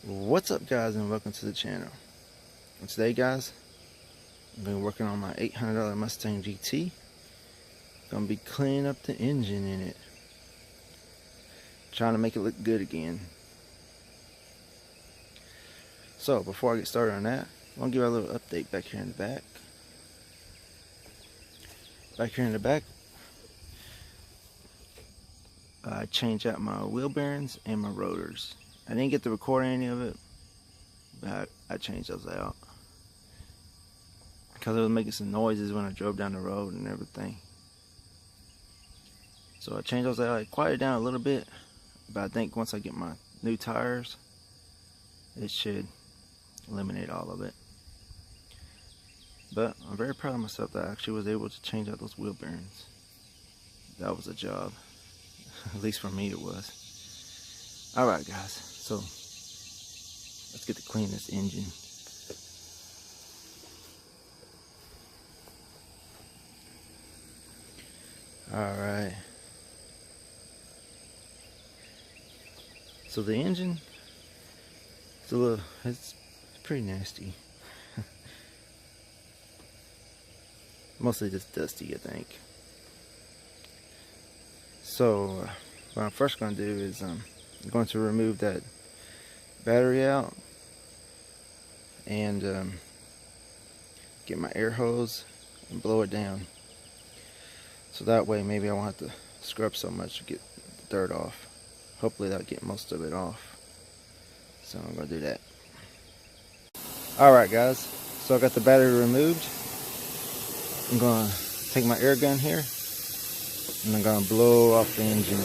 What's up, guys, and welcome to the channel. And today, guys, I've been working on my $800 Mustang GT. Gonna be cleaning up the engine in it, trying to make it look good again. So before I get started on that, I want to give you a little update back here in the back. Back here in the back, I changed out my wheel bearings and my rotors. I didn't get to record any of it, but I changed those out because it was making some noises when I drove down the road and everything. So I changed those out. I quieted down a little bit, but I think once I get my new tires, it should eliminate all of it. But I'm very proud of myself that I actually was able to change out those wheel bearings. That was a job. At least for me it was. Alright, guys, so let's get to clean this engine. Alright. So the engine, it's pretty nasty. Mostly just dusty, I think. So what I'm first going to do is I'm going to remove that battery out and get my air hose and blow it down. So that way maybe I won't have to scrub so much to get the dirt off. Hopefully that'll get most of it off. So I'm going to do that. Alright, guys, so I got the battery removed. I'm going to take my air gun here and I'm going to blow off the engine.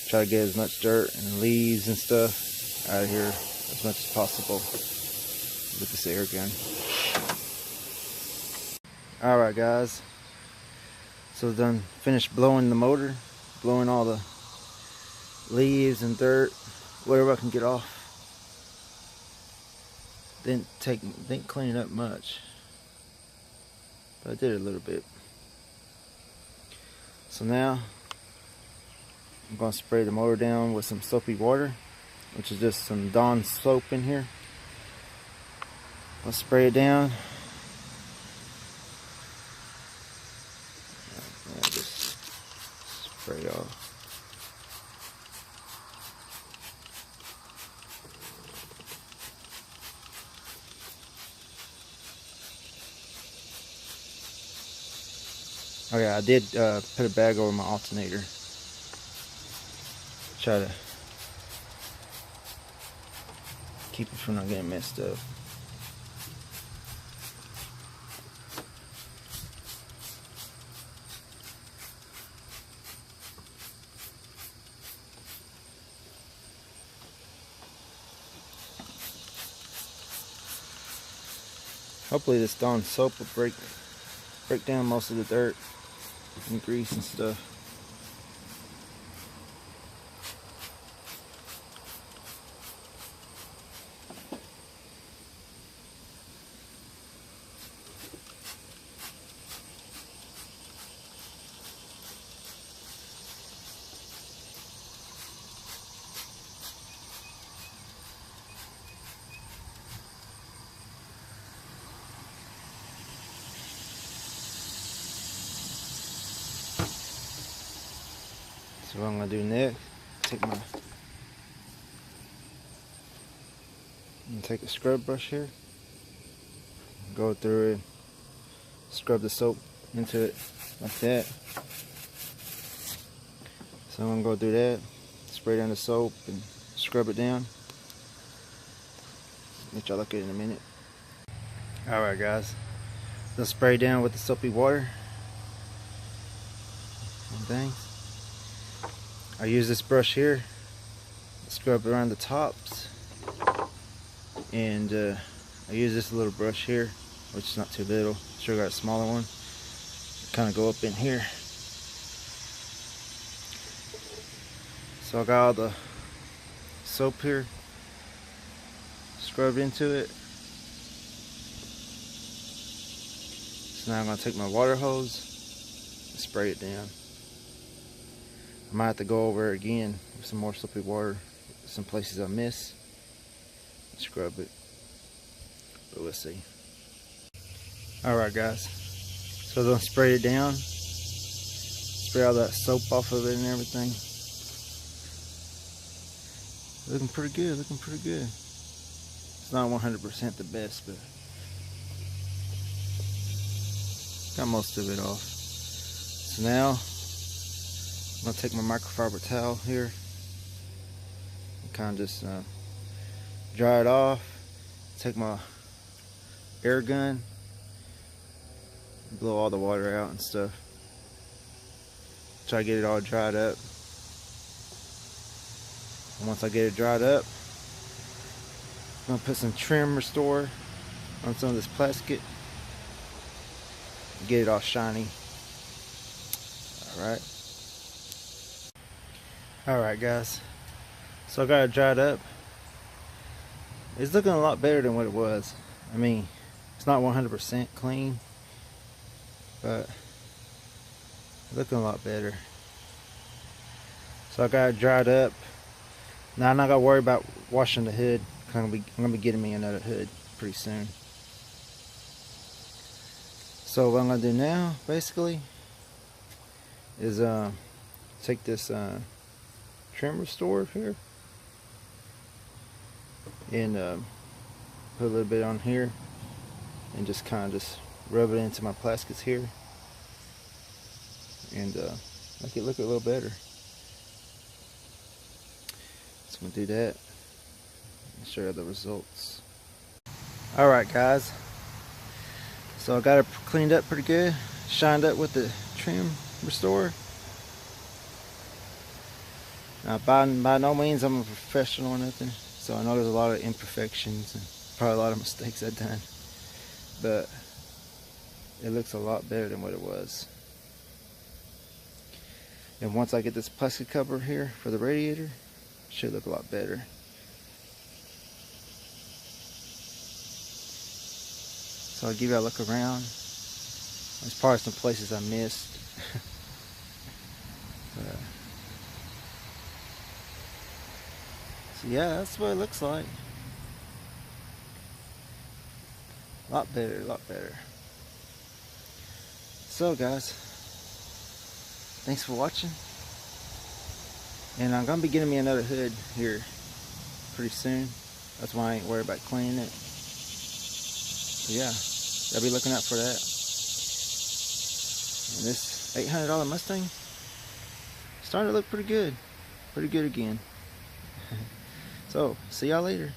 Try to get as much dirt and leaves and stuff out of here as much as possible with this air gun. Alright, guys, so done finished blowing the motor, blowing all the leaves and dirt, whatever I can get off. Didn't clean it up much, but I did a little bit. So now I'm going to spray the motor down with some soapy water, which is just some Dawn soap in here. I'll spray it down. I'll just spray it off. Oh yeah, I did put a bag over my alternator. Try to keep it from not getting messed up. Hopefully this Dawn soap will break down most of the dirt and grease and stuff. So what I'm going to do next, take a scrub brush here, go through it, scrub the soap into it like that. So I'm going to go through that, spray down the soap and scrub it down. Let y'all look at it in a minute. Alright, guys, let's spray down with the soapy water and things. I use this brush here, scrub around the tops, and I use this little brush here, which is not too little. Sure got a smaller one. Kind of go up in here. So I got all the soap here scrubbed into it. So now I'm going to take my water hose and spray it down. I might have to go over it again with some more soapy water, some places I miss. scrub it, but we'll see. Alright guys, so I'm gonna spray it down, spray all that soap off of it and everything. Looking pretty good, looking pretty good. It's not 100% the best, but got most of it off. So now I'm gonna take my microfiber towel here and kind of just dry it off. Take my air gun, blow all the water out and stuff. Try to get it all dried up. And once I get it dried up, I'm gonna put some trim restore on some of this plastic. Get it all shiny. Alright guys, so I got it dried up. It's looking a lot better than what it was. I mean, it's not 100% clean, but looking a lot better. So I got it dried up. Now I'm not gonna worry about washing the hood. I'm gonna be getting me another hood pretty soon. So what I'm gonna do now, basically, is take this trim restore here and put a little bit on here and just kind of just rub it into my plaskets here and make it look a little better. So I'm gonna do that and show you the results. Alright guys, so I got it cleaned up pretty good, shined up with the trim restore. Now by no means I'm a professional or nothing, so I know there's a lot of imperfections and probably a lot of mistakes I've done, but it looks a lot better than what it was. And once I get this plastic cover here for the radiator, it should look a lot better. So I'll give you a look around. There's probably some places I missed. So yeah, that's what it looks like. A lot better, a lot better. So guys, thanks for watching. And I'm gonna be getting me another hood here pretty soon. That's why I ain't worried about cleaning it. So yeah, I'll be looking out for that. And this $800 Mustang starting to look pretty good again. So see y'all later.